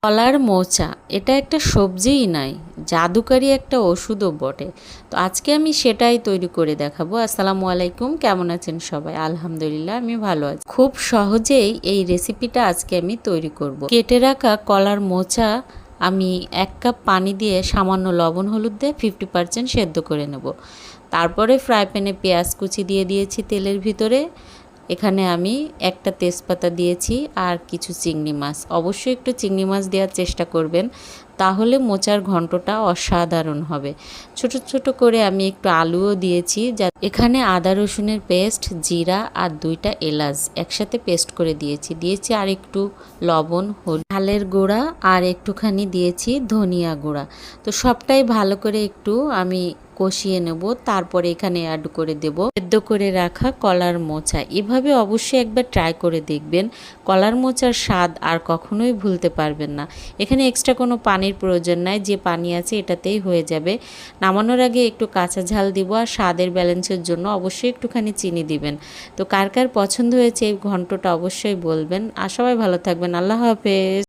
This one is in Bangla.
কলার মোচা এটা একটা সবজিই নয়, জাদুকারি একটা ওষুধও বটে। তো আজকে আমি সেটাই তৈরি করে দেখাবো। আসসালামু আলাইকুম, কেমন আছেন সবাই? আলহামদুলিল্লাহ আমি ভালো আছি। খুব সহজেই এই রেসিপিটা আজকে আমি তৈরি করব। কেটে রাখা কলার মোচা আমি 1 কাপ পানি দিয়ে সামান্য লবণ হলুদ দিয়ে 50% সেদ্ধ করে নেব। তারপরে ফ্রাই প্যানে পেঁয়াজ কুচি দিয়ে দিয়েছি তেলের ভিতরে। এখানে আমি একটা তেজপাতা দিয়েছি আর কিছু চিংড়ি মাছ, অবশ্যই একটু চিংড়ি মাছ দেওয়ার চেষ্টা করবেন, তাহলে মোচার ঘন্টটা অসাধারণ হবে। ছোট ছোট করে আমি একটু আলুও দিয়েছি। এখানে আদা রসুনের পেস্ট, জিরা আর 2টা এলাচ একসাথে পেস্ট করে দিয়েছি আর একটু লবণ, ঝালের গুঁড়া আর একটুখানি দিয়েছি ধনিয়া গুঁড়া। তো সবটাই ভালো করে একটু আমি কষিয়ে নেব। তারপরে এখানে অ্যাড করে দেব সেদ্ধ করে রাখা কলার মোচা। এভাবে অবশ্যই একবার ট্রাই করে দেখবেন, কলার মোচার স্বাদ আর কখনোই ভুলতে পারবেন না। এখানে এক্সট্রা কোনো পানির প্রয়োজন নাই, যে পানি আছে এটাতেই হয়ে যাবে। নামানোর আগে একটু কাঁচা ঝাল দিব আর স্বাদের ব্যালেন্সের জন্য অবশ্যই একটুখানি চিনি দিবেন। তো কার কার পছন্দ হয়েছে এই ঘন্টটা অবশ্যই বলবেন। আর সবাই ভালো থাকবেন। আল্লাহ হাফেজ।